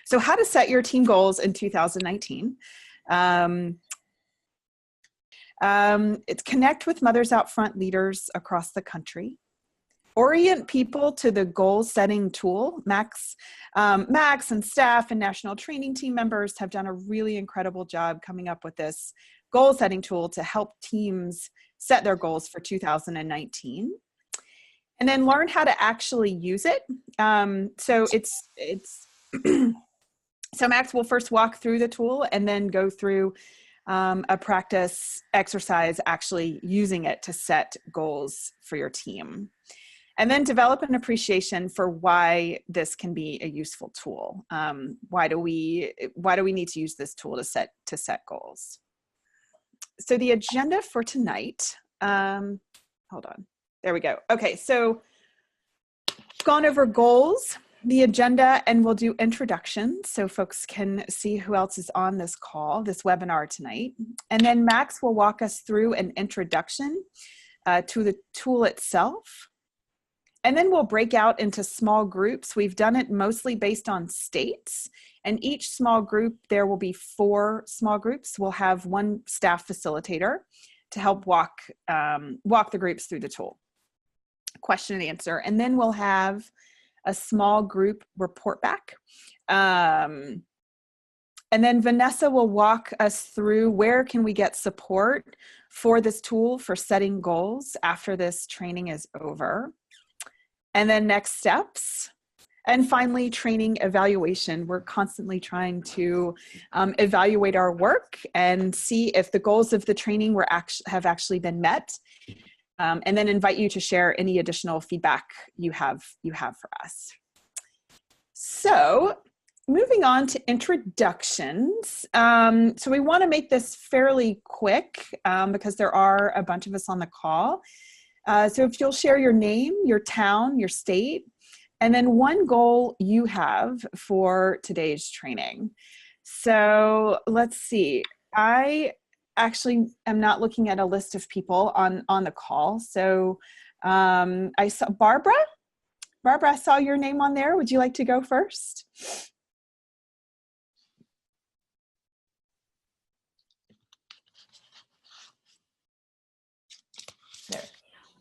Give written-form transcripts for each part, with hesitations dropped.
So how to set your team goals in 2019. It's connect with Mothers Out Front leaders across the country. Orient people to the goal setting tool. Max and staff and national training team members have done a really incredible job coming up with this goal setting tool to help teams set their goals for 2019. And then learn how to actually use it. So so Max will first walk through the tool and then go through a practice exercise actually using it to set goals for your team. And then develop an appreciation for why this can be a useful tool. Why do we need to use this tool to set goals? So the agenda for tonight, hold on, there we go. Okay, so gone over goals, the agenda, and we'll do introductions so folks can see who else is on this call, this webinar tonight. And then Max will walk us through an introduction to the tool itself. And then we'll break out into small groups. We've done it mostly based on states. And each small group, there will be 4 small groups. We'll have one staff facilitator to help walk the groups through the tool. Question and answer. And then we'll have a small group report back. And then Vanessa will walk us through where can we get support for this tool for setting goals after this training is over. And then next steps. And finally, training evaluation. We're constantly trying to evaluate our work and see if the goals of the training have actually been met. And then invite you to share any additional feedback you have for us. So moving on to introductions. So we want to make this fairly quick because there are a bunch of us on the call. So if you'll share your name, your town, your state, and then one goal you have for today's training. So let's see. I actually am not looking at a list of people on the call. So I saw Barbara. Barbara, I saw your name on there. Would you like to go first? There.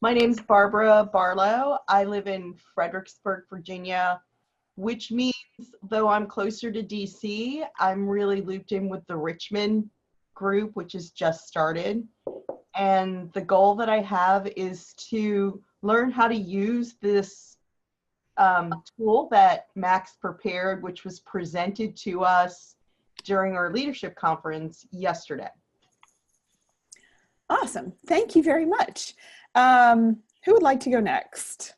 My name's Barbara Barlow. I live in Fredericksburg, Virginia, which means though I'm closer to DC, I'm really looped in with the Richmond group, which has just started. And the goal that I have is to learn how to use this tool that Max prepared, which was presented to us during our leadership conference yesterday. Awesome. Thank you very much. Who would like to go next?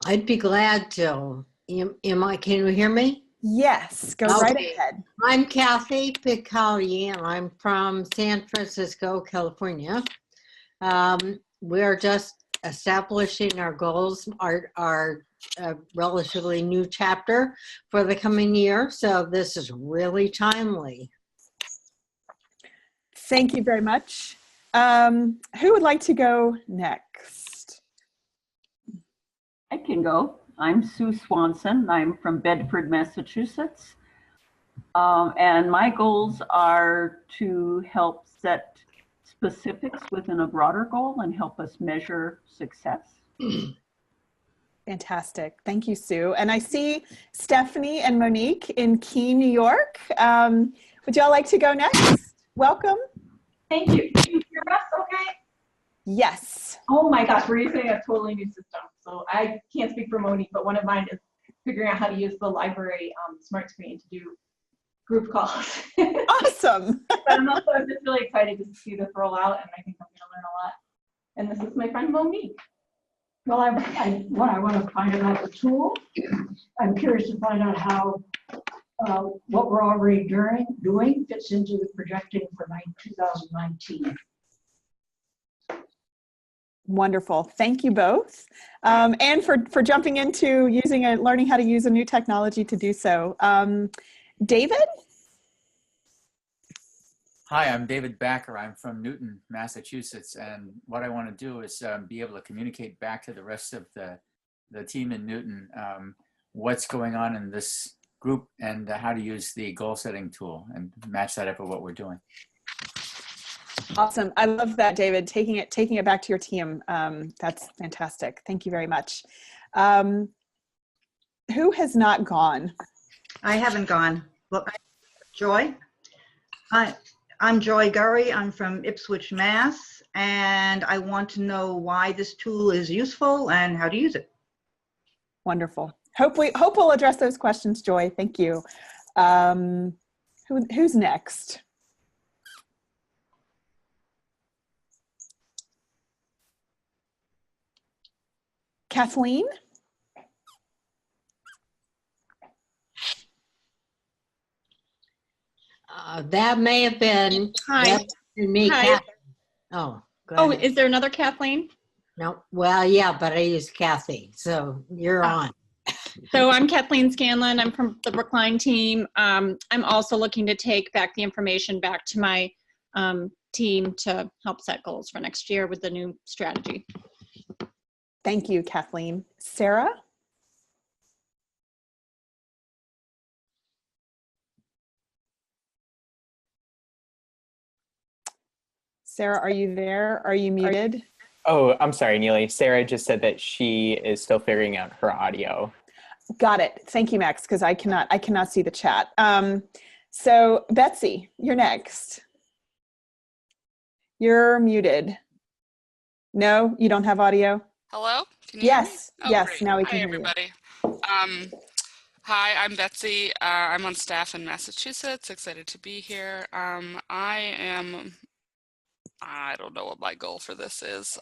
I'd be glad to. Can you hear me? Yes, go right ahead. I'm Kathy Picali, and I'm from San Francisco, California. We're just establishing our goals, our relatively new chapter for the coming year, so this is really timely. Thank you very much. Who would like to go next? I can go. I'm Sue Swanson. I'm from Bedford, Massachusetts. And my goals are to help set specifics within a broader goal and help us measure success. Fantastic. Thank you, Sue. And I see Stephanie and Monique in Keene, New York. Would y'all like to go next? Welcome. Thank you. Can you hear us okay? Yes. Oh my gosh, we're using a totally new system. So I can't speak for Monique, but one of mine is figuring out how to use the library smart screen to do group calls. Awesome. But I'm just really excited to see this roll out, and I think I'm going to learn a lot. And this is my friend Monique. Well, I want to find out the tool. I'm curious to find out how what we're already doing fits into the projecting for 2019. Wonderful. Thank you both. And for jumping into learning how to use a new technology to do so. David? Hi, I'm David Backer. I'm from Newton, Massachusetts. And what I want to do is be able to communicate back to the rest of the the team in Newton what's going on in this group and how to use the goal setting tool and match that up with what we're doing. Awesome. I love that, David, taking it back to your team. That's fantastic. Thank you very much. Who has not gone? I haven't gone. Well, Joy. I'm Joy Gurry. I'm from Ipswich, Mass. And I want to know why this tool is useful and how to use it. Wonderful. Hope we'll address those questions, Joy. Thank you. Who's next? Kathleen? That may have been Hi. me. Hi. Kath. Oh, go Oh, ahead. is there another Kathleen? No, well, yeah, but I use Kathy, so you're on. So I'm Kathleen Scanlon. I'm from the Brookline team. I'm also looking to take back the information back to my team to help set goals for next year with the new strategy. Thank you, Kathleen. Sarah? Sarah, are you there? Are you muted? Oh, I'm sorry, Neely. Sarah just said that she is still figuring out her audio. Got it. Thank you, Max, because I cannot see the chat. So Betsy, you're next. You're muted. No, you don't have audio? Hello? Can you hear me? Yes, Oh, yes, great. now we can Hi, hear everybody. Hi, I'm Betsy. I'm on staff in Massachusetts. Excited to be here. I don't know what my goal for this is.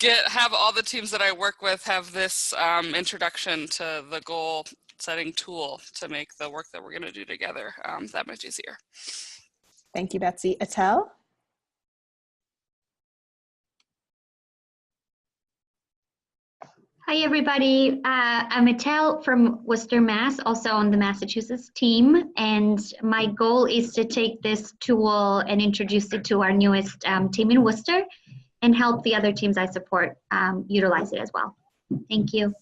To have all the teams that I work with have this introduction to the goal setting tool to make the work that we're going to do together that much easier. Thank you, Betsy. Atel? Hi, everybody. I'm Atel from Worcester, Mass, also on the Massachusetts team. And my goal is to take this tool and introduce it to our newest team in Worcester and help the other teams I support utilize it as well. Thank you.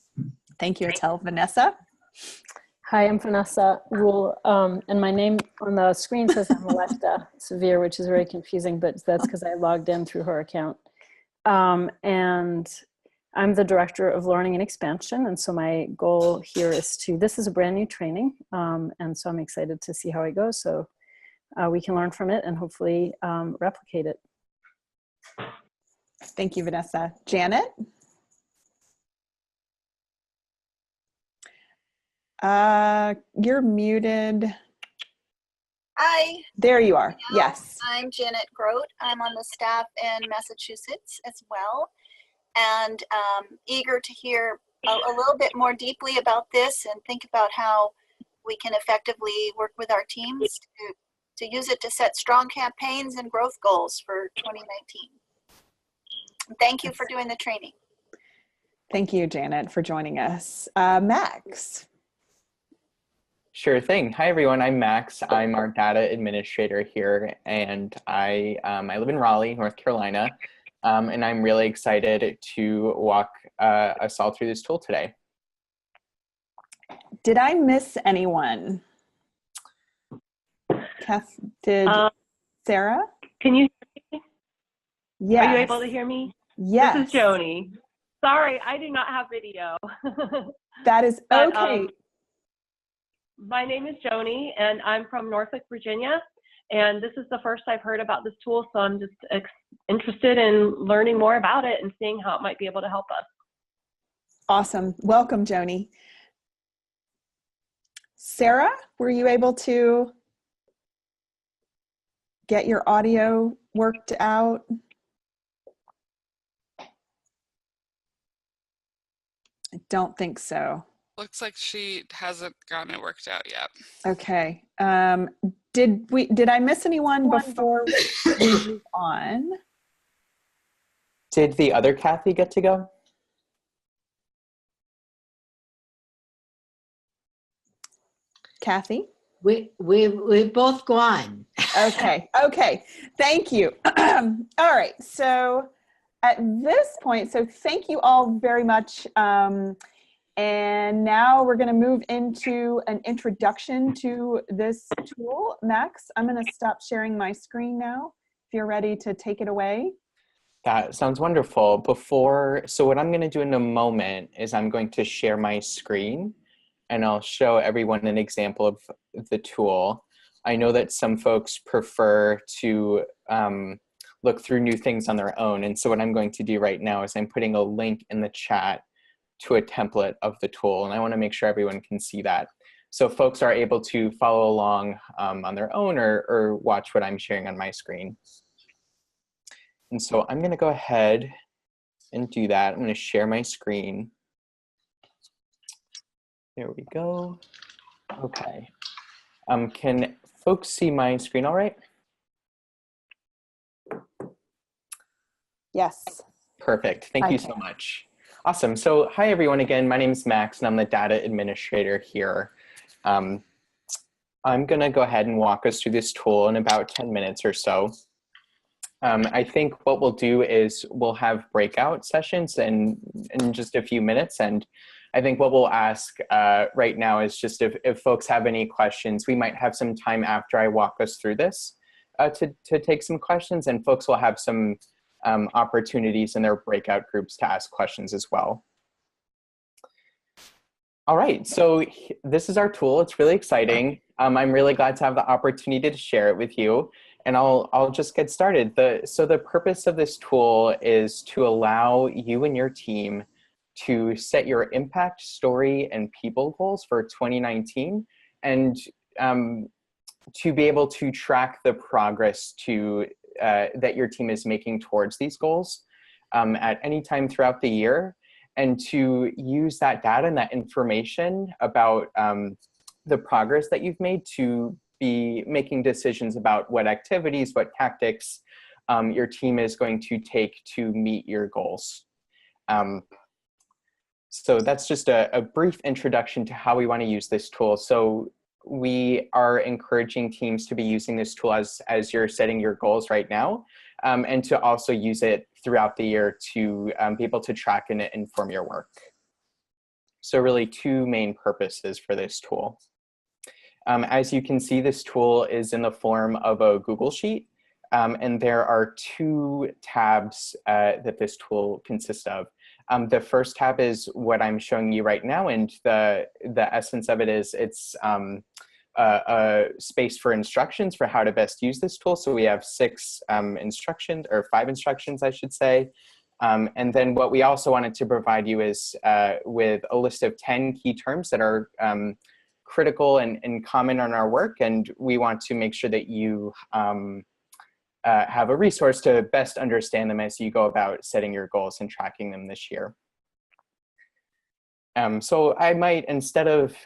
Thank you, Atel. Vanessa? Hi, I'm Vanessa Rule, and my name on the screen says I'm Alesta Severe, which is very confusing, but that's because I logged in through her account. And I'm the Director of Learning and Expansion, and so my goal here is this is a brand new training, and so I'm excited to see how it goes, so we can learn from it and hopefully replicate it. Thank you, Vanessa. Janet? You're muted. Hi. There you are. Yes. I'm Janet Grote. I'm on the staff in Massachusetts as well, and eager to hear a little bit more deeply about this and think about how we can effectively work with our teams to use it to set strong campaigns and growth goals for 2019. Thank you for doing the training. Thank you, Janet, for joining us. Max? Sure thing. Hi, everyone. I'm Max. I'm our data administrator here, and I live in Raleigh, North Carolina, and I'm really excited to walk us all through this tool today. Did I miss anyone? Kath, did Sarah? Can you hear me? Yes. Are you able to hear me? Yes. This is Joni. Sorry, I do not have video. That is okay. My name is Joni, and I'm from Norfolk, Virginia, and this is the first I've heard about this tool, so I'm just interested in learning more about it and seeing how it might be able to help us. Awesome. Welcome, Joni. Sarah, were you able to get your audio worked out? I don't think so. Looks like she hasn't gotten it worked out yet. Okay. Did I miss anyone before we move on? Did the other Kathy get to go? Kathy? We've both gone. Okay. Okay. Thank you. All right. So at this point, so thank you all very much. And now we're going to move into an introduction to this tool. Max, I'm going to stop sharing my screen now, if you're ready to take it away. That sounds wonderful. So what I'm going to do in a moment is I'm going to share my screen and I'll show everyone an example of the tool. I know that some folks prefer to look through new things on their own. And so what I'm going to do right now is I'm putting a link in the chat to a template of the tool. And I want to make sure everyone can see that. So folks are able to follow along on their own or watch what I'm sharing on my screen. And so I'm going to go ahead and do that. I'm going to share my screen. There we go. Okay. Can folks see my screen all right? Yes. Perfect. Thank you so much. Awesome. So hi, everyone. Again, my name is Max, and I'm the data administrator here. I'm going to go ahead and walk us through this tool in about 10 minutes or so. I think what we'll do is we'll have breakout sessions in just a few minutes. And I think what we'll ask right now is just if folks have any questions, we might have some time after I walk us through this to take some questions, and folks will have some opportunities in their breakout groups to ask questions as well. All right, so this is our tool. It's really exciting. I'm really glad to have the opportunity to share it with you, and I'll just get started. So the purpose of this tool is to allow you and your team to set your impact, story, and people goals for 2019, and to be able to track the progress that your team is making towards these goals at any time throughout the year, and to use that data and that information about the progress that you've made to be making decisions about what activities, what tactics your team is going to take to meet your goals. So that's just a brief introduction to how we want to use this tool. So we are encouraging teams to be using this tool as you're setting your goals right now, and to also use it throughout the year to be able to track and inform your work. So really two main purposes for this tool. As you can see, this tool is in the form of a Google Sheet, and there are two tabs that this tool consists of. The first tab is what I'm showing you right now, and the essence of it is it's a space for instructions for how to best use this tool. So we have 6 instructions, or 5 instructions, I should say. And then what we also wanted to provide you is with a list of 10 key terms that are critical and common on our work, and we want to make sure that you have a resource to best understand them as you go about setting your goals and tracking them this year. So I might, instead of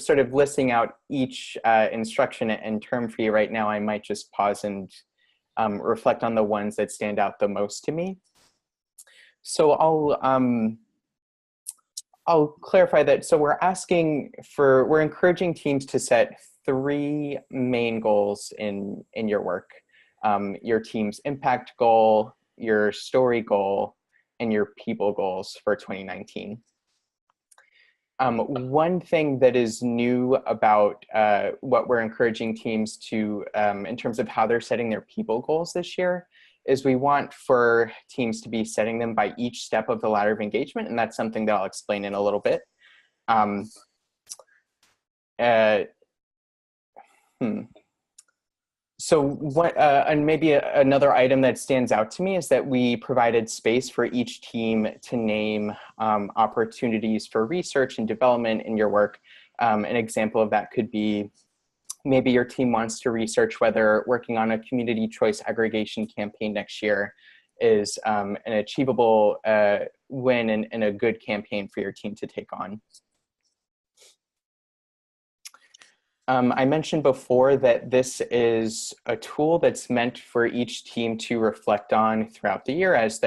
sort of listing out each instruction and term for you right now, I might just pause and reflect on the ones that stand out the most to me. So I'll clarify that. So we're encouraging teams to set 3 main goals in your work: your team's impact goal, your story goal, and your people goals for 2019. One thing that is new about what we're encouraging teams to, in terms of how they're setting their people goals this year, is we want for teams to be setting them by each step of the ladder of engagement, and that's something that I'll explain in a little bit. So what, and maybe another item that stands out to me is that we provided space for each team to name opportunities for research and development in your work. An example of that could be maybe your team wants to research whether working on a community choice aggregation campaign next year is an achievable win and a good campaign for your team to take on. I mentioned before that this is a tool that's meant for each team to reflect on throughout the year as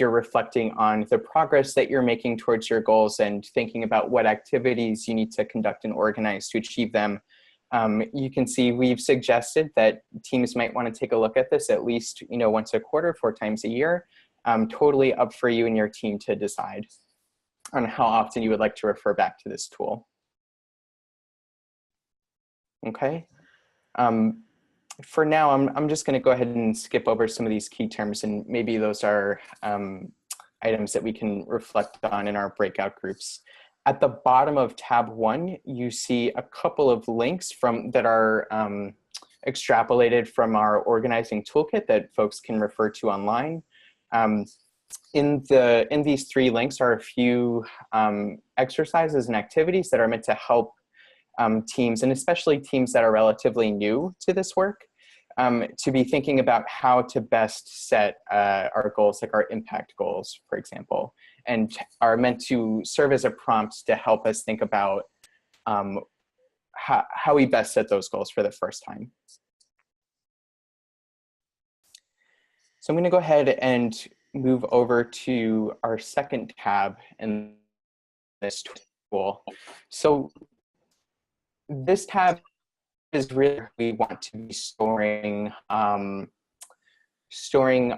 you're reflecting on the progress that you're making towards your goals and thinking about what activities you need to conduct and organize to achieve them You can see we've suggested that teams might want to take a look at this at least, once a quarter, 4 times a year. Totally up for you and your team to decide on how often you would like to refer back to this tool. Okay. For now, I'm just going to go ahead and skip over some of these key terms, and maybe those are items that we can reflect on in our breakout groups. At the bottom of tab 1, you see a couple of links that are extrapolated from our organizing toolkit that folks can refer to online. In these 3 links are a few exercises and activities that are meant to help teams, and especially teams that are relatively new to this work, to be thinking about how to best set our goals, like our impact goals, for example, and are meant to serve as a prompt to help us think about how we best set those goals for the first time. So I'm going to go ahead and move over to our second tab in this tool. So this tab is really where we want to be storing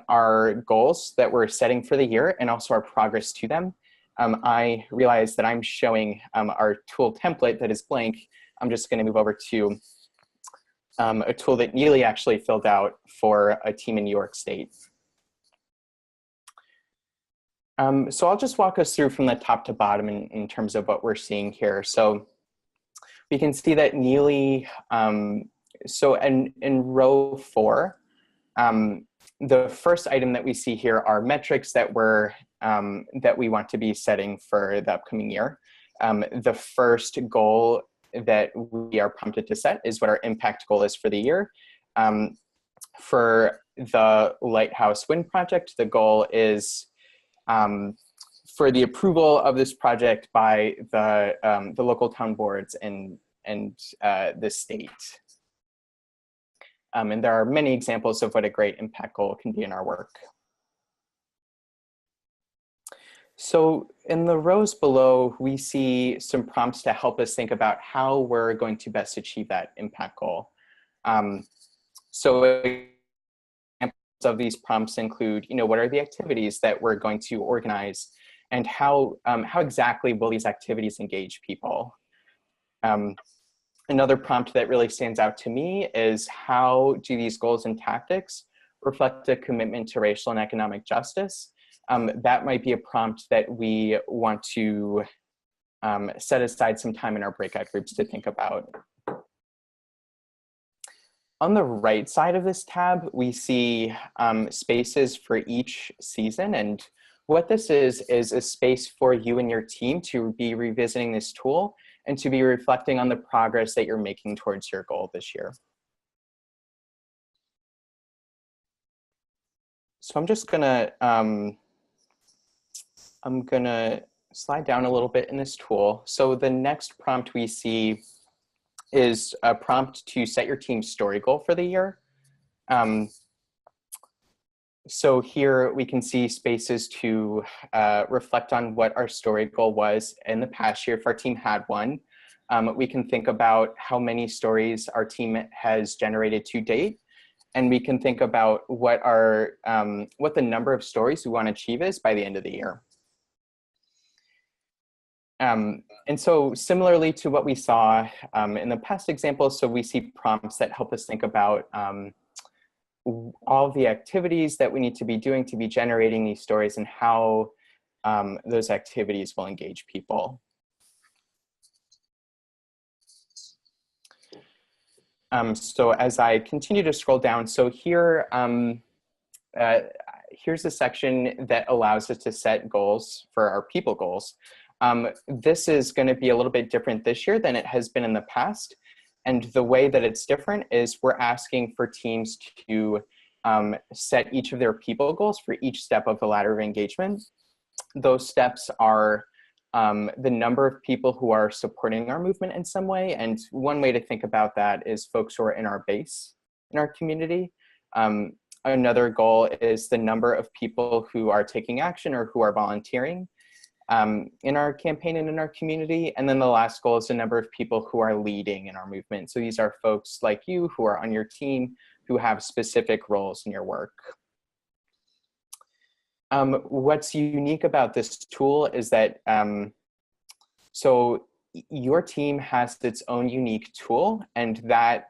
our goals that we're setting for the year and also our progress to them. I realize that I'm showing our tool template that is blank. I'm just going to move over to a tool that Neely actually filled out for a team in New York State. So I'll just walk us through from the top to bottom in terms of what we're seeing here. So we can see that Neely, so in row 4, the first item that we see here are metrics that we want to be setting for the upcoming year. The first goal that we are prompted to set is what our impact goal is for the year. For the Lighthouse Wind Project, the goal is for the approval of this project by the local town boards and the state. And there are many examples of what a great impact goal can be in our work. So in the rows below, we see some prompts to help us think about how we're going to best achieve that impact goal. So examples of these prompts include, what are the activities that we're going to organize, and how exactly will these activities engage people? Another prompt that really stands out to me is, how do these goals and tactics reflect a commitment to racial and economic justice? That might be a prompt that we want to set aside some time in our breakout groups to think about. On the right side of this tab, we see spaces for each season. And what this is a space for you and your team to be revisiting this tool and to be reflecting on the progress that you're making towards your goal this year. So I'm just gonna, I'm gonna slide down a little bit in this tool. So the next prompt we see is a prompt to set your team's story goal for the year. So here we can see spaces to reflect on what our story goal was in the past year if our team had one. We can think about how many stories our team has generated to date. And we can think about what the number of stories we want to achieve is by the end of the year. And so similarly to what we saw in the past example, so we see prompts that help us think about all of the activities that we need to be doing to be generating these stories and how those activities will engage people. So as I continue to scroll down, so here, here's a section that allows us to set goals for our people goals. This is going to be a little bit different this year than it has been in the past. And the way that it's different is we're asking for teams to set each of their people goals for each step of the ladder of engagement. Those steps are the number of people who are supporting our movement in some way. And one way to think about that is folks who are in our base in our community. Another goal is the number of people who are taking action or who are volunteering. in our campaign and in our community. And then the last goal is the number of people who are leading in our movement. So these are folks like you who are on your team who have specific roles in your work. What's unique about this tool is that, so your team has its own unique tool, and that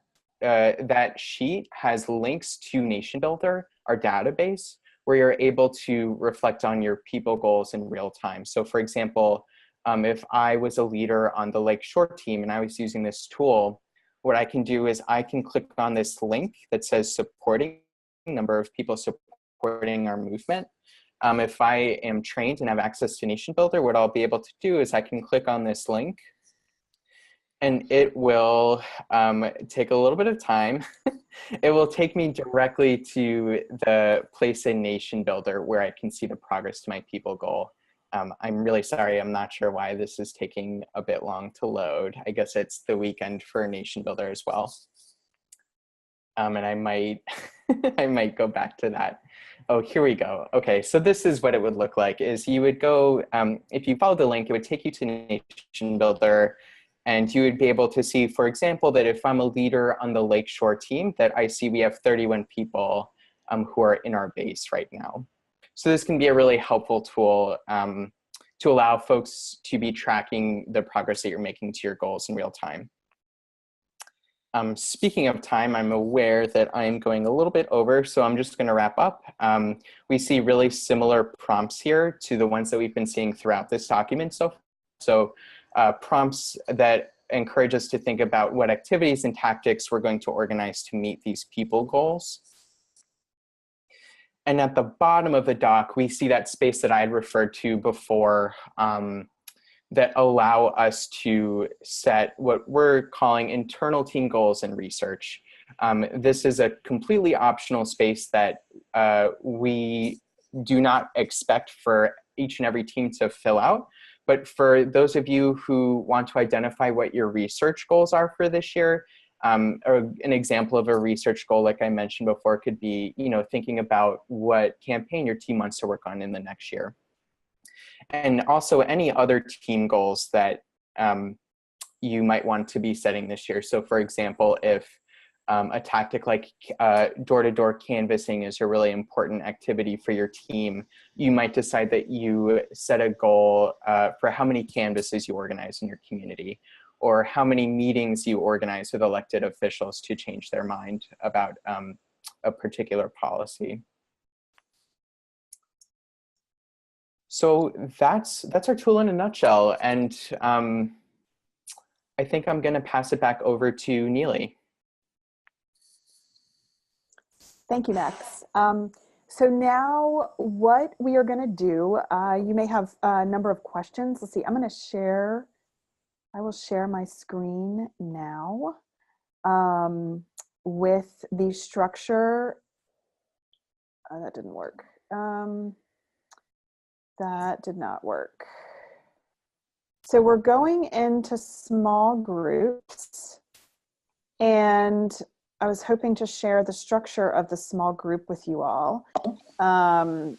sheet has links to Nation Builder, our database, where you're able to reflect on your people goals in real time. So for example, if I was a leader on the Lakeshore team and I was using this tool, what I can do is I can click on this link that says supporting, number of people supporting our movement. If I am trained and have access to Nation Builder, what I'll be able to do is I can click on this link, and it will take a little bit of time. It will take me directly to the place in Nation Builder where I can see the progress to my people goal. I'm really sorry, I'm not sure why this is taking a bit long to load. I guess it's the weekend for Nation Builder as well. And I might, I might go back to that. Oh, here we go. Okay, so this is what it would look like, is you would go, if you follow the link, it would take you to Nation Builder, and you would be able to see, for example, that if I'm a leader on the Lakeshore team, that I see we have 31 people who are in our base right now. So this can be a really helpful tool to allow folks to be tracking the progress that you're making to your goals in real time. Speaking of time, I'm aware that I'm going a little bit over, so I'm just going to wrap up. We see really similar prompts here to the ones that we've been seeing throughout this document. So prompts that encourage us to think about what activities and tactics we're going to organize to meet these people goals. And at the bottom of the doc, we see that space that I had referred to before, that allow us to set what we're calling internal team goals and research. This is a completely optional space that we do not expect for each and every team to fill out. But for those of you who want to identify what your research goals are for this year, or an example of a research goal, like I mentioned before, could be, thinking about what campaign your team wants to work on in the next year. And also any other team goals that you might want to be setting this year. So for example, if a tactic like door-to-door canvassing is a really important activity for your team, you might decide that you set a goal for how many canvasses you organize in your community, or how many meetings you organize with elected officials to change their mind about a particular policy. So that's our tool in a nutshell. And I think I'm gonna pass it back over to Neely. Thank you, Max. So now what we are gonna do, you may have a number of questions. Let's see, I will share my screen now with the structure. That didn't work. That did not work. So we're going into small groups, and I was hoping to share the structure of the small group with you all. And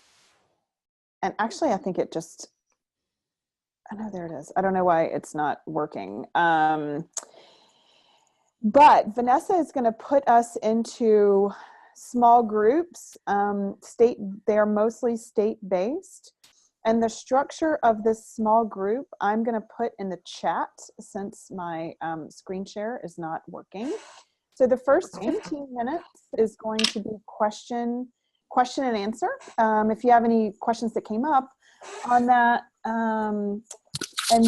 actually, I think it just, oh no, there it is. I don't know why it's not working. But Vanessa is going to put us into small groups. They are mostly state-based. And the structure of this small group, I'm going to put in the chat since my screen share is not working. So the first 15 minutes is going to be question and answer. If you have any questions that came up on that, and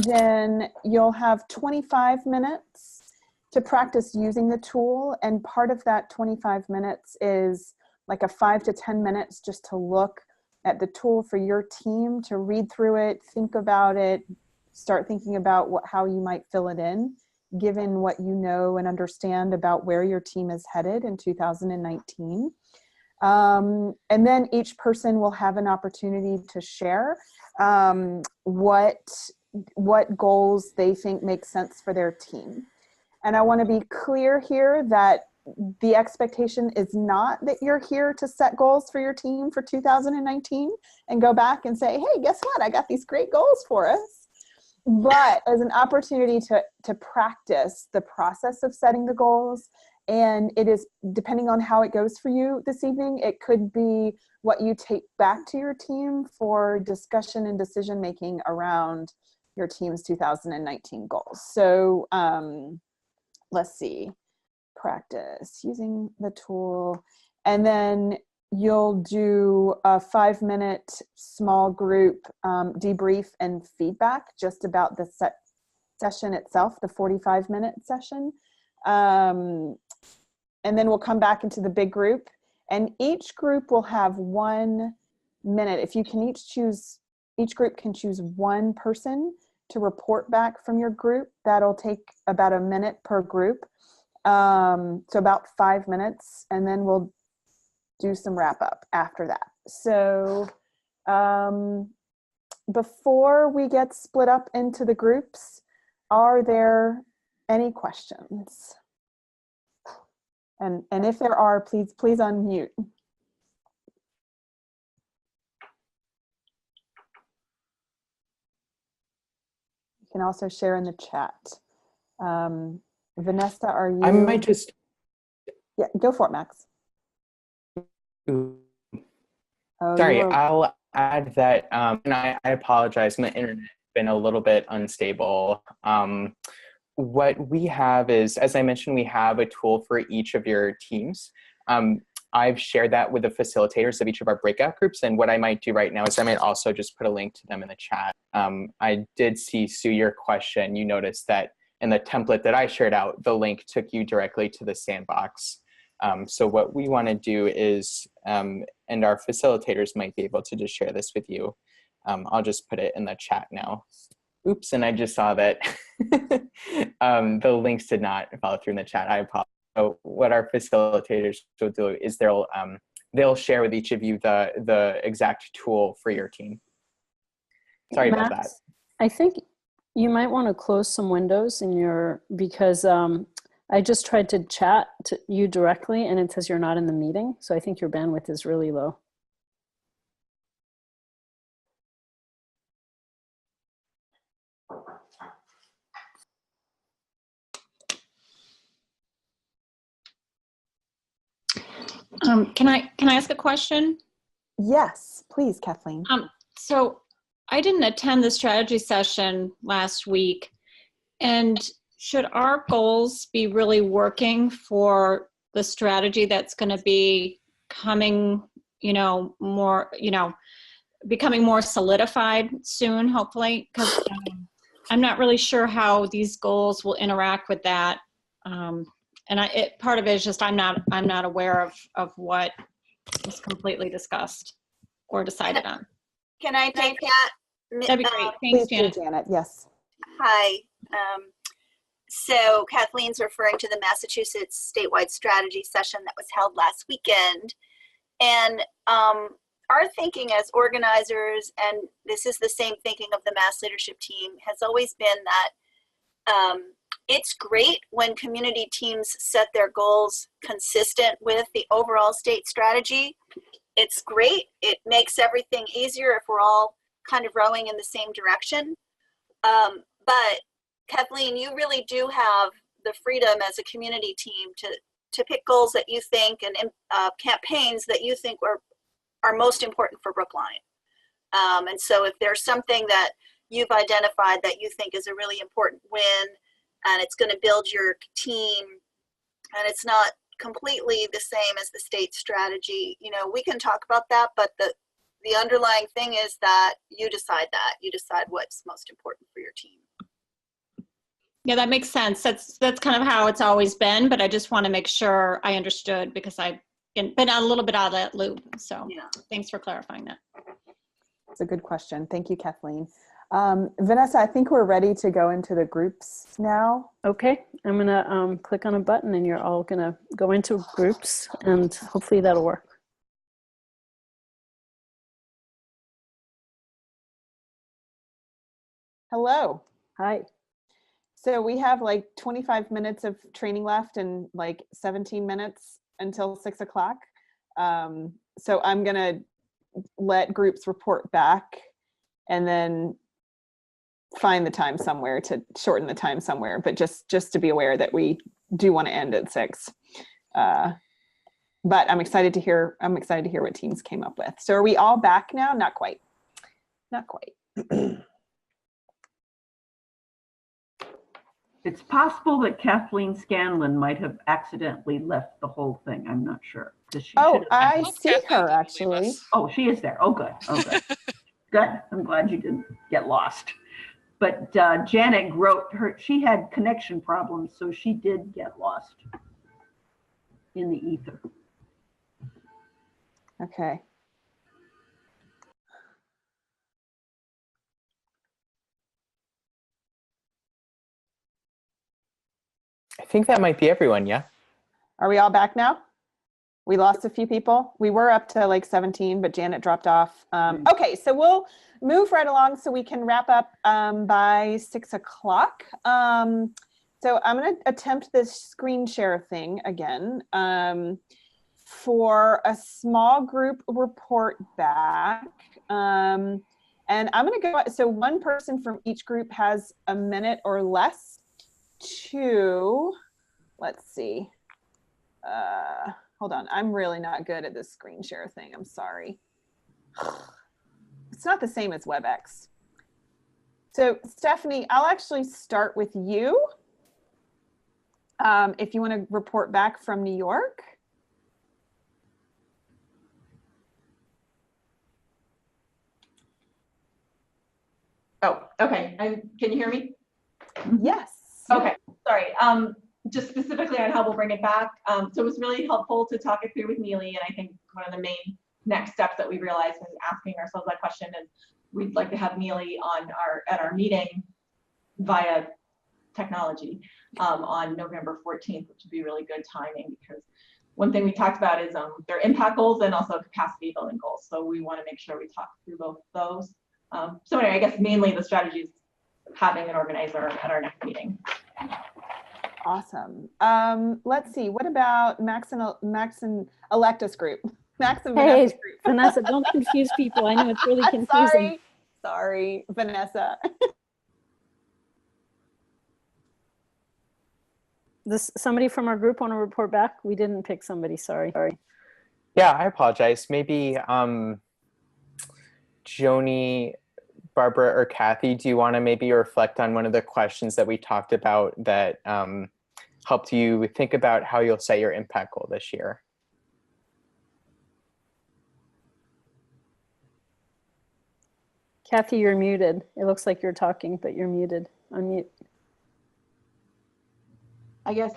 then you'll have 25 minutes to practice using the tool. And part of that 25 minutes is like a 5 to 10 minutes just to look at the tool for your team, to read through it, think about it, start thinking about how you might fill it in, given what you know and understand about where your team is headed in 2019. And then each person will have an opportunity to share what goals they think make sense for their team. And I want to be clear here that the expectation is not that you're here to set goals for your team for 2019 and go back and say, hey, guess what? I got these great goals for us. But as an opportunity to practice the process of setting the goals. And it is, depending on how it goes for you this evening, it could be what you take back to your team for discussion and decision making around your team's 2019 goals. So let's see, practice using the tool, and then you'll do a 5-minute small group debrief and feedback just about the session itself, the 45-minute session. And then we'll come back into the big group, and each group will have 1 minute. If you can each group can choose one person to report back from your group. That'll take about a minute per group. So about 5 minutes, and then we'll do some wrap up after that. So before we get split up into the groups, are there any questions? And if there are, please unmute. You can also share in the chat. Vanessa, are you? I might just. Yeah, go for it, Max. Oh, Oh, sorry, you were- I'll add that, and I apologize, my internet's been a little bit unstable. What we have is, as I mentioned, we have a tool for each of your teams. I've shared that with the facilitators of each of our breakout groups, and what I might do right now is I might also just put a link to them in the chat. I did see, Sue, your question. You noticed that in the template that I shared out, the link took you directly to the sandbox. So what we want to do is, and our facilitators might be able to just share this with you. I'll just put it in the chat now. Oops, and I just saw that the links did not follow through in the chat. I apologize. So what our facilitators will do is they'll share with each of you the exact tool for your team. Sorry about that. Max, I think you might want to close some windows in your, because I just tried to chat to you directly and it says you're not in the meeting. So I think your bandwidth is really low. Can I ask a question? Yes, please, Kathleen. So I didn't attend the strategy session last week, and should our goals be really working for the strategy that's going to be coming, more, becoming more solidified soon, hopefully? Because I'm not really sure how these goals will interact with that. And part of it is just I'm not aware of what was completely discussed or decided on. Can I take that? That'd be great. Thanks, Please do, Janet. Janet. Yes. Hi. So Kathleen's referring to the Massachusetts statewide strategy session that was held last weekend. And our thinking as organizers, and this is the same thinking of the Mass leadership team, has always been that it's great when community teams set their goals consistent with the overall state strategy. It's great. It makes everything easier if we're all kind of rowing in the same direction. But Kathleen, you really do have the freedom as a community team to pick goals that you think and campaigns that you think are most important for Brookline. And so if there's something that you've identified that you think is a really important win, and it's going to build your team, and it's not completely the same as the state strategy, we can talk about that, but the underlying thing is that you decide what's most important for your team. Yeah, that makes sense. That's kind of how it's always been, but I just want to make sure I understood because I've been a little bit out of that loop. So yeah. Thanks for clarifying that. It's a good question. Thank you, Kathleen. Vanessa, I think we're ready to go into the groups now. Okay, I'm gonna click on a button and you're all gonna go into groups and hopefully that'll work. Hello. Hi. So we have like 25 minutes of training left and like 17 minutes until 6 o'clock. So I'm gonna let groups report back and then find the time somewhere to shorten the time somewhere, but just to be aware that we do want to end at 6. But I'm excited to hear what teams came up with. So are we all back now? Not quite. Not quite. It's possible that Kathleen Scanlon might have accidentally left the whole thing. I'm not sure. Oh, I see her actually. Oh, she is there. Oh, good. Oh, good. Good. I'm glad you didn't get lost. But Janet wrote she had connection problems, so she did get lost in the ether. Okay. I think that might be everyone, yeah? Are we all back now? We lost a few people. We were up to like 17, but Janet dropped off. Okay, so we'll move right along so we can wrap up by 6 o'clock. So I'm going to attempt this screen share thing again for a small group report back. And I'm going to go, so one person from each group has a minute or less to, let's see. Hold on, I'm really not good at this screen share thing. I'm sorry. It's not the same as WebEx. So Stephanie, I'll actually start with you. If you want to report back from New York. Oh, okay. Can you hear me? Yes. Okay, sorry. Just specifically on how we'll bring it back. So it was really helpful to talk it through with Neely, and I think one of the main next steps that we realized when asking ourselves that question is we'd like to have Neely at our meeting via technology on November 14th, which would be really good timing, because one thing we talked about is their impact goals and also capacity building goals. So we want to make sure we talk through both of those. So anyway, I guess mainly the strategy is having an organizer at our next meeting. Awesome. Let's see. What about Max and Electus group? Max and Hey, Vanessa's group. Vanessa, don't confuse people. I know it's really confusing. Sorry, Vanessa. Does somebody from our group want to report back? We didn't pick somebody. Sorry. Yeah, I apologize. Maybe Joni, Barbara, or Kathy, do you want to maybe reflect on one of the questions that we talked about that helped you think about how you'll set your impact goal this year? Kathy, you're muted. It looks like you're talking, but you're muted. Unmute. I guess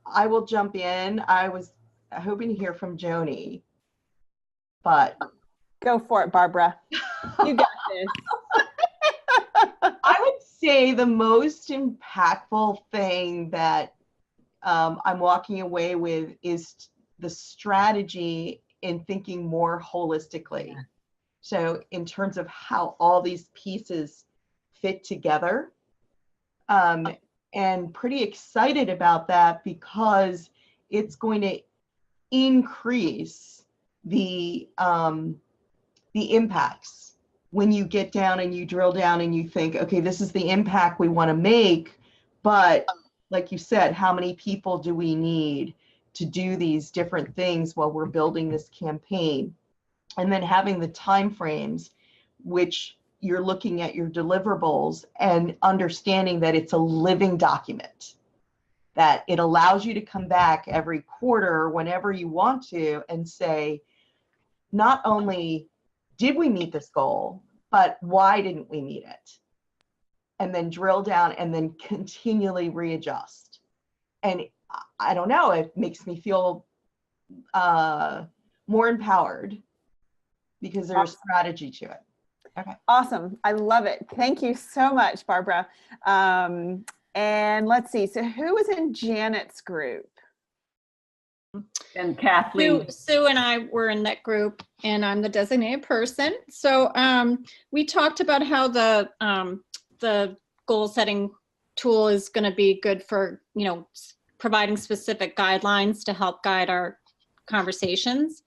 I will jump in. I was hoping to hear from Joni, but go for it, Barbara. You got this. I would say the most impactful thing that I'm walking away with is the strategy in thinking more holistically. So in terms of how all these pieces fit together, and pretty excited about that because it's going to increase the impacts when you get down and you drill down and you think, okay, this is the impact we want to make, but like you said, how many people do we need to do these different things while we're building this campaign? And then having the time frames, which you're looking at your deliverables and understanding that it's a living document, that it allows you to come back every quarter or whenever you want to and say, not only did we meet this goal, but why didn't we meet it? And then drill down and then continually readjust. And I don't know, it makes me feel more empowered because there's a strategy to it. Okay. Awesome. I love it. Thank you so much, Barbara. And let's see. So who was in Janet's group? And Kathleen. Sue and I were in that group, and I'm the designated person. So we talked about how the goal setting tool is going to be good for, you know, providing specific guidelines to help guide our conversations.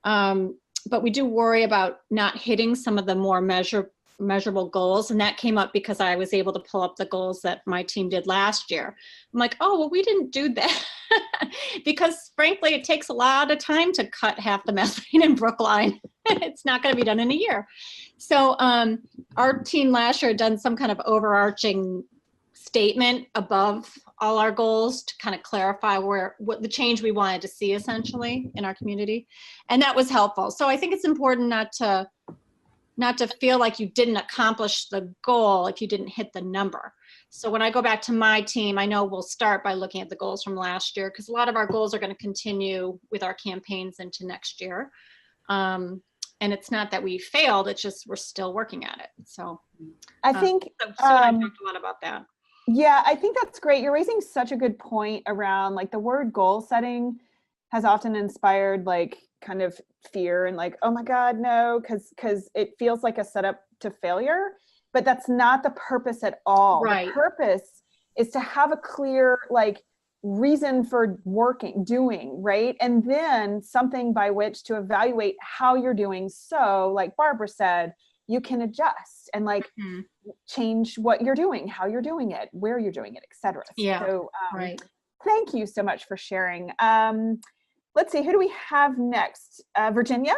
But we do worry about not hitting some of the more measurable goals. And that came up because I was able to pull up the goals that my team did last year. I'm like, oh, well, we didn't do that. Because frankly, it takes a lot of time to cut half the methane in Brookline. It's not going to be done in a year. So our team last year had done some kind of overarching statement above all our goals to kind of clarify what the change we wanted to see essentially in our community. And that was helpful. So I think it's important not to feel like you didn't accomplish the goal if you didn't hit the number. So when I go back to my team, I know we'll start by looking at the goals from last year, because a lot of our goals are going to continue with our campaigns into next year. And it's not that we failed, it's just we're still working at it. So I think so I talked a lot about that. Yeah, I think that's great. You're raising such a good point around like the word goal setting has often inspired like kind of fear and like, oh my God, no, because it feels like a setup to failure, but that's not the purpose at all. Right. The purpose is to have a clear like reason for doing, right? And then something by which to evaluate how you're doing. So like Barbara said, you can adjust and like change what you're doing, how you're doing it, where you're doing it, etc. Yeah, so right. Thank you so much for sharing. Let's see, who do we have next? Virginia?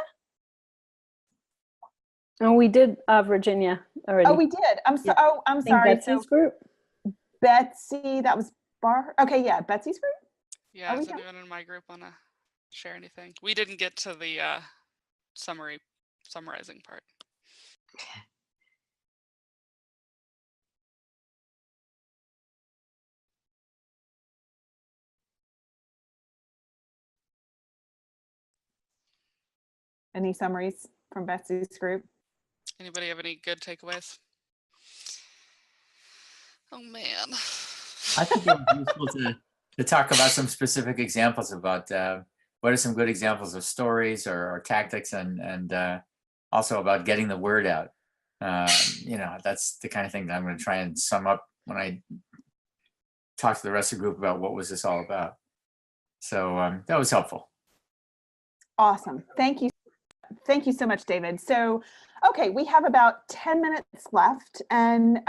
Oh, we did Virginia already. Oh, we did. I'm Yeah. I'm I think sorry. Betsy's So group. Betsy, that was okay, yeah, Betsy's group. Yeah, Are we does anyone in my group want to share anything? We didn't get to the summarizing part. Any summaries from Betsy's group? Anybody have any good takeaways? Oh man. I think it was useful to talk about some specific examples about what are some good examples of stories or tactics and also about getting the word out. You know, that's the kind of thing that I'm going to try and sum up when I talk to the rest of the group about what was this all about. So that was helpful. Awesome. Thank you. Thank you so much, David. So, okay, we have about 10 minutes left, and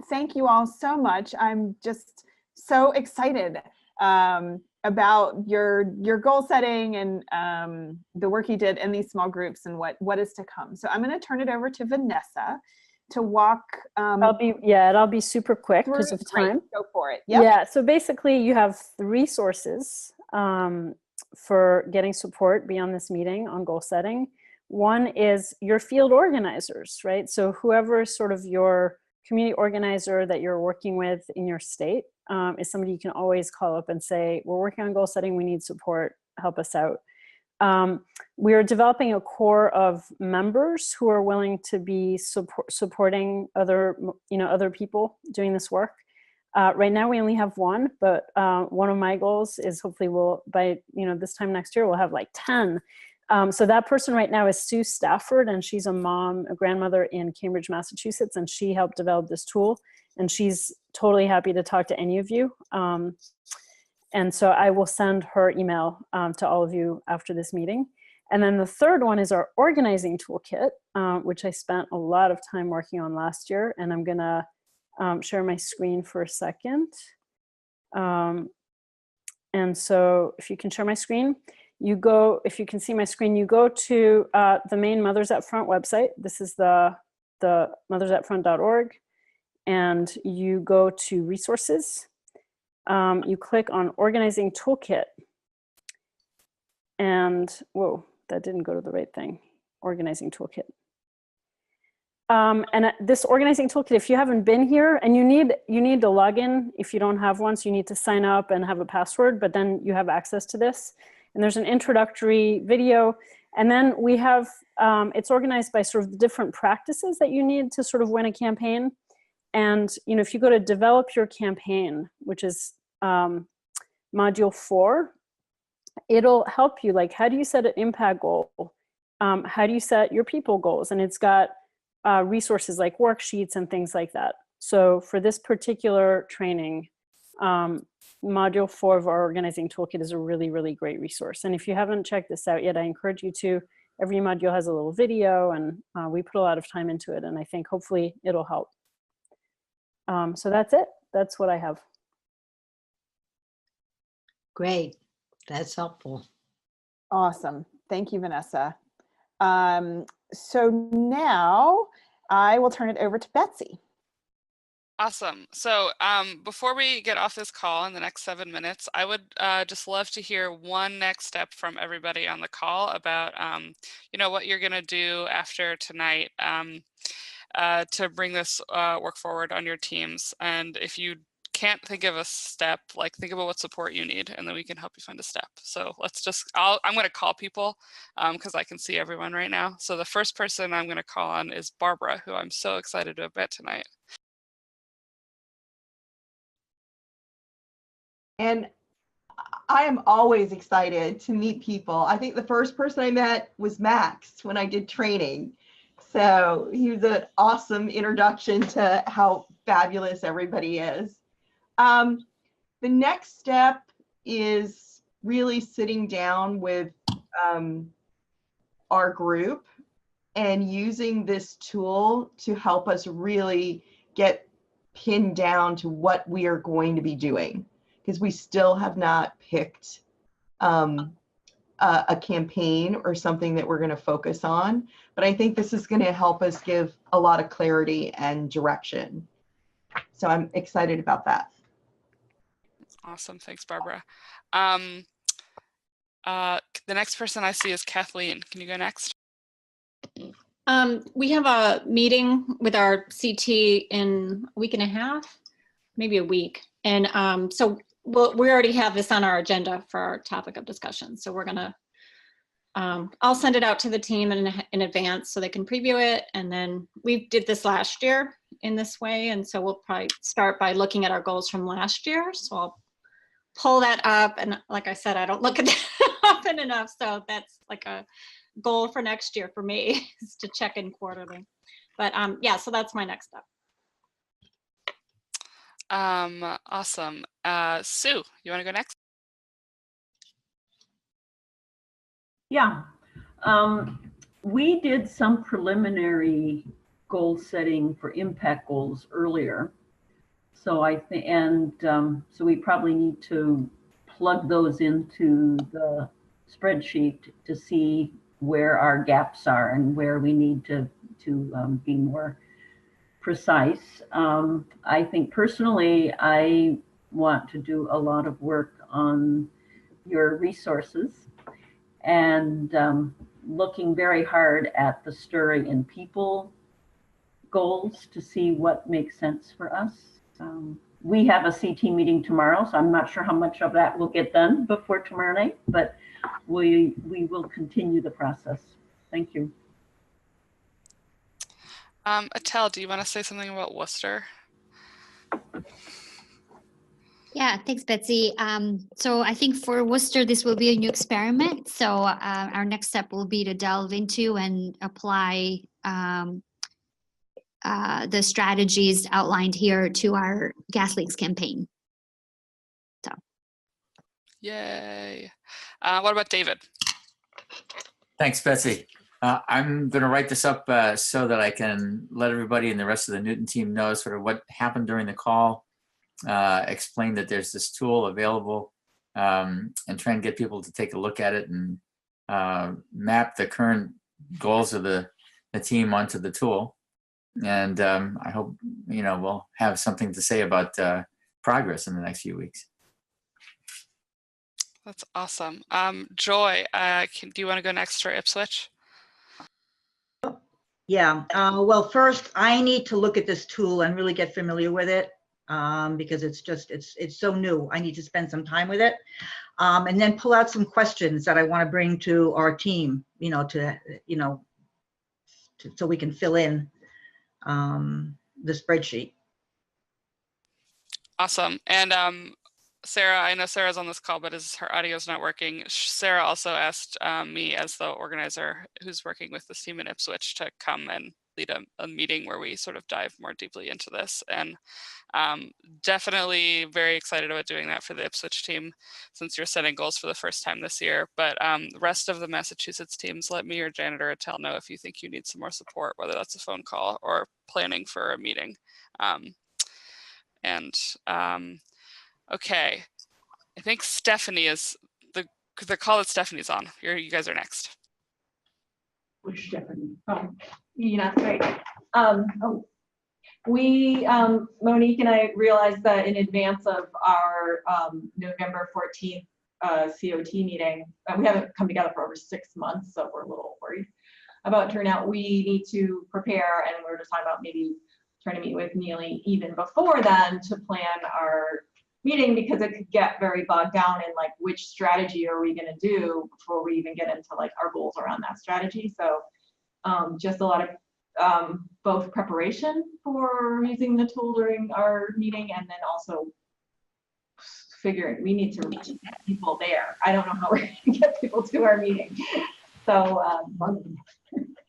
thank you all so much. I'm just so excited about your goal setting and the work you did in these small groups and what is to come. So I'm going to turn it over to Vanessa to walk. I'll be super quick because of time. Go for it. Yep. Yeah. So basically, you have 3 sources for getting support beyond this meeting on goal setting. One is your field organizers, right? So whoever is sort of your community organizer that you're working with in your state is somebody you can always call up and say, we're working on goal setting, we need support, help us out. We are developing a core of members who are willing to be supporting other people doing this work. Right now we only have 1, but one of my goals is hopefully by this time next year, we'll have like 10. So that person right now is Sue Stafford, and she's a grandmother in Cambridge, Massachusetts, and she helped develop this tool, and she's totally happy to talk to any of you. And so I will send her email to all of you after this meeting. And then the third one is our organizing toolkit, which I spent a lot of time working on last year, and I'm gonna share my screen for a second. And so if you can share my screen, if you can see my screen, you go to the main Mothers Up Front website. This is the mothersupfront.org, and you go to resources. You click on organizing toolkit, and whoa, that didn't go to the right thing. Organizing toolkit. And this organizing toolkit, if you haven't been here, and you need to log in if you don't have one, so you need to sign up and have a password, but then you have access to this. And there's an introductory video, and then we have, it's organized by sort of the different practices that you need to sort of win a campaign. And if you go to develop your campaign, which is module 4, it'll help you, like, how do you set an impact goal? How do you set your people goals? And it's got resources like worksheets and things like that. So for this particular training, Module 4 of our organizing toolkit is a really, really great resource. And if you haven't checked this out yet, I encourage you to. Every module has a little video, and we put a lot of time into it, and I think hopefully it'll help. So that's it. That's what I have. Great. That's helpful. Awesome. Thank you, Vanessa. So now I will turn it over to Betsy. Awesome. So before we get off this call in the next 7 minutes, I would just love to hear one next step from everybody on the call about, you know, what you're going to do after tonight to bring this work forward on your teams. And if you can't think of a step, like think about what support you need, and then we can help you find a step. So let's just, I'm going to call people because I can see everyone right now. So the first person I'm going to call on is Barbara, who I'm so excited to have met tonight. And I am always excited to meet people. I think the first person I met was Max when I did training. So he was an awesome introduction to how fabulous everybody is. The next step is really sitting down with our group and using this tool to help us really get pinned down to what we are going to be doing, because we still have not picked a campaign or something that we're going to focus on. But I think this is going to help us give a lot of clarity and direction. So I'm excited about that. Awesome. Thanks, Barbara. The next person I see is Kathleen. Can you go next? We have a meeting with our CT in a week and a half, maybe a week. And so we already have this on our agenda for our topic of discussion. So we're gonna, I'll send it out to the team in advance so they can preview it. And then we did this last year in this way. And so we'll probably start by looking at our goals from last year. So I'll pull that up. And like I said, I don't look at that often enough. So that's like a goal for next year for me is to check in quarterly. But yeah, so that's my next step. Awesome. Sue, you want to go next? Yeah. We did some preliminary goal setting for impact goals earlier. So I think, and so we probably need to plug those into the spreadsheet to see where our gaps are and where we need to be more precise. I think personally, I want to do a lot of work on your resources and looking very hard at the stirring in people goals to see what makes sense for us. We have a CT meeting tomorrow, so I'm not sure how much of that will get done before tomorrow night, but we will continue the process. Thank you. Atel, do you want to say something about Worcester? Yeah, thanks, Betsy. So I think for Worcester, this will be a new experiment. So our next step will be to delve into and apply the strategies outlined here to our gas leaks campaign. So. Yay. What about David? Thanks, Betsy. I'm going to write this up so that I can let everybody and the rest of the Newton team know sort of what happened during the call, explain that there's this tool available, and try and get people to take a look at it and map the current goals of the team onto the tool. And I hope, you know, we'll have something to say about progress in the next few weeks. That's awesome. Joy, do you want to go next for Ipswich? Yeah, well, first I need to look at this tool and really get familiar with it because it's so new. I need to spend some time with it and then pull out some questions that I want to bring to our team, so we can fill in the spreadsheet. Awesome. And Sarah, I know Sarah's on this call, but her audio's not working. Sarah also asked me as the organizer who's working with this team in Ipswich to come and lead a meeting where we sort of dive more deeply into this. And definitely very excited about doing that for the Ipswich team, since you're setting goals for the first time this year. But the rest of the Massachusetts teams, let me or Janitor Attell know if you think you need some more support, whether that's a phone call or planning for a meeting. Okay, I think Stephanie is the call that Stephanie's on. You guys are next. Which Stephanie? Yeah, that's right. We, Monique and I realized that in advance of our November 14th COT meeting, we haven't come together for over 6 months, so we're a little worried about turnout. We need to prepare, and we were just talking about maybe trying to meet with Neely even before then to plan our meeting, because it could get very bogged down in like which strategy are we going to do before we even get into like our goals around that strategy. So just a lot of both preparation for using the tool during our meeting, and then also figuring we need to reach people there. I don't know how we're going to get people to our meeting. So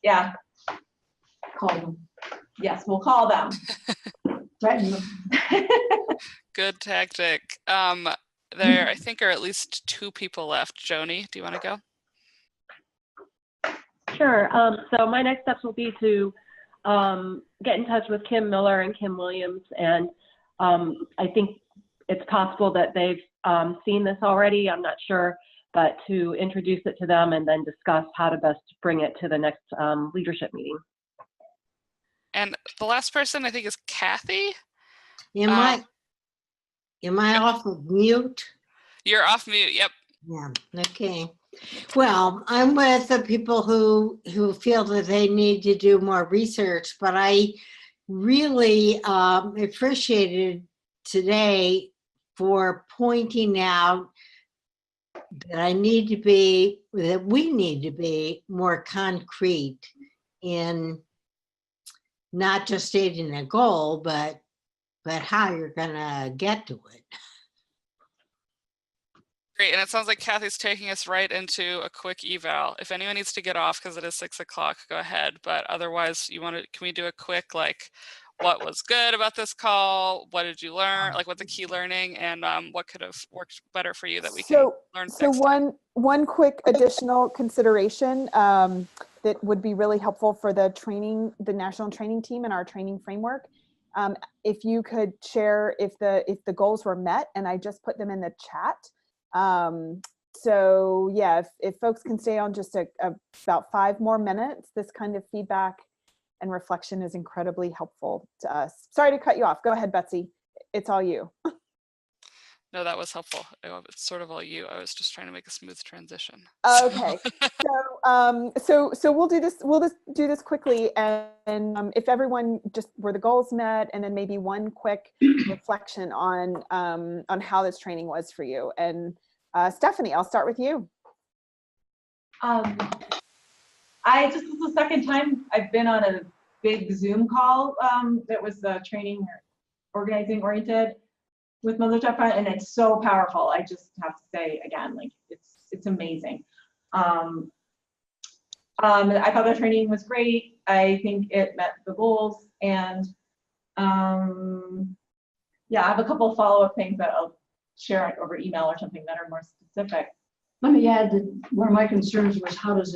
yeah, Call them. yes, we'll call them. Threaten them. Good tactic. There, I think, are at least 2 people left. Joni, do you want to go? Sure. So my next steps will be to get in touch with Kim Miller and Kim Williams, and I think it's possible that they've seen this already. I'm not sure, but to introduce it to them and then discuss how to best bring it to the next leadership meeting. And the last person, I think, is Kathy. Am I off of mute? You're off mute. Yep. Yeah. Okay. Well, I'm with the people who feel that they need to do more research, but I really appreciated today for pointing out that we need to be more concrete in not just stating a goal, but how you're gonna get to it. Great, and it sounds like Kathy's taking us right into a quick eval. If anyone needs to get off because it is 6 o'clock, go ahead. But otherwise, can we do a quick, like, what was good about this call? What did you learn? Like, what the key learning, and what could have worked better for you that we can learn next time? One quick additional consideration that would be really helpful for the national training team and our training framework. If you could share if the goals were met, and I just put them in the chat. So yeah, if folks can stay on just about 5 more minutes, this kind of feedback and reflection is incredibly helpful to us. Sorry to cut you off. Go ahead, Betsy. It's all you. No, that was helpful. It's sort of all you. I was just trying to make a smooth transition. Okay. So we'll do this. We'll just do this quickly, and if everyone were the goals met, and then maybe one quick reflection on how this training was for you. And Stephanie, I'll start with you. This is the second time I've been on a big Zoom call that was training organizing oriented with Mother Jeffa, and it's so powerful. I just have to say again, like it's amazing. I thought the training was great. I think it met the goals, and yeah, I have a couple of follow-up things that I'll share over email or something that are more specific. Let me add that one of my concerns was how would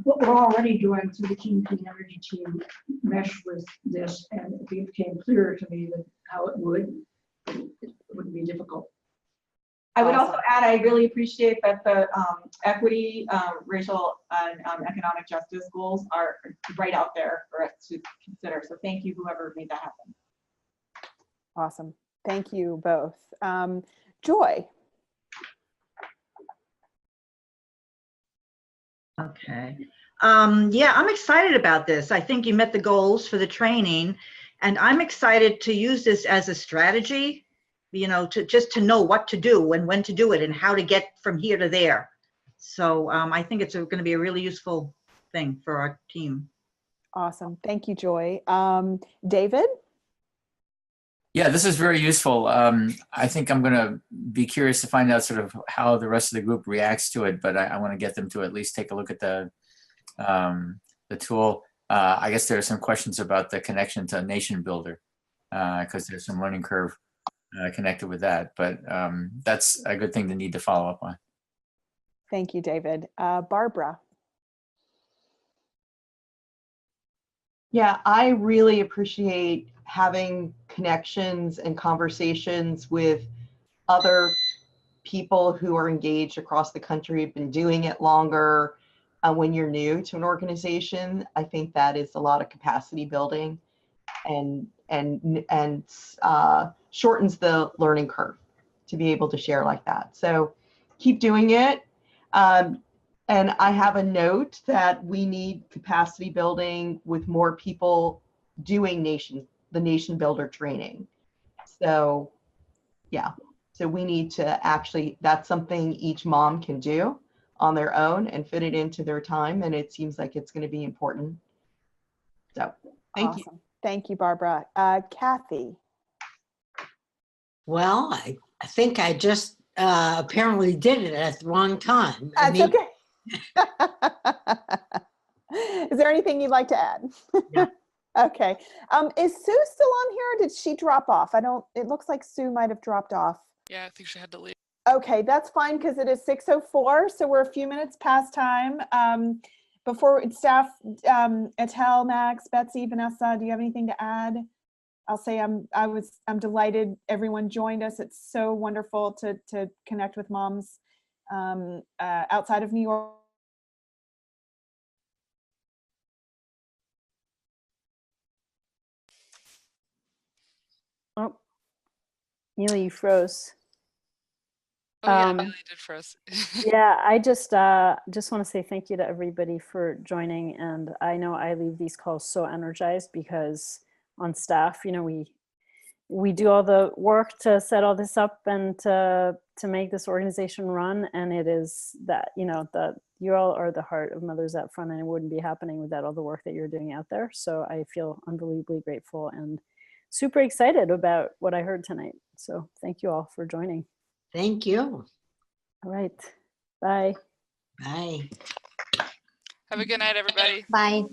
what we're already doing through the Clean Energy team mesh with this, and it became clearer to me that how it would be difficult. I would also add, I really appreciate that the equity, racial, and economic justice goals are right out there for us to consider. So thank you, whoever made that happen. Awesome. Thank you both. Joy. Okay. Yeah, I'm excited about this. I think you met the goals for the training, and I'm excited to use this as a strategy, to know what to do and when to do it and how to get from here to there. So I think it's going to be a really useful thing for our team. Awesome. Thank you, Joy. David? Yeah, this is very useful. I think I'm going to be curious to find out sort of how the rest of the group reacts to it, but I want to get them to at least take a look at the the tool. I guess there are some questions about the connection to Nation Builder because there's some learning curve connected with that, but that's a good thing to need to follow up on. Thank you, David. Barbara. Yeah, I really appreciate having connections and conversations with other people who are engaged across the country, have been doing it longer. When you're new to an organization, I think that is a lot of capacity building and shortens the learning curve to be able to share like that. So keep doing it. And I have a note that we need capacity building with more people doing the Nation Builder training. So yeah, so we need to actually, that's something each mom can do on their own and fit it into their time. And it seems like it's going to be important. So thank you. Thank you, Barbara. Kathy. Well, I think I just apparently did it at the wrong time. That's okay. Is there anything you'd like to add? Yeah. Okay. Is Sue still on here? Or did she drop off? It looks like Sue might have dropped off. Yeah, I think she had to leave. Okay, that's fine because it is 6:04, so we're a few minutes past time. Before staff, Etel, Max, Betsy, Vanessa, do you have anything to add? I'll say I'm delighted everyone joined us. It's so wonderful to connect with moms outside of New York. Oh, Neely, you froze. Oh yeah, Neely did froze. Yeah, I just want to say thank you to everybody for joining. And I know I leave these calls so energized because on staff, you know, we do all the work to set all this up and to make this organization run. And it is that, you know, that you all are the heart of Mothers Out Front, and it wouldn't be happening without all the work that you're doing out there. So I feel unbelievably grateful and super excited about what I heard tonight. So thank you all for joining. Thank you. All right. Bye. Bye. Have a good night, everybody. Bye.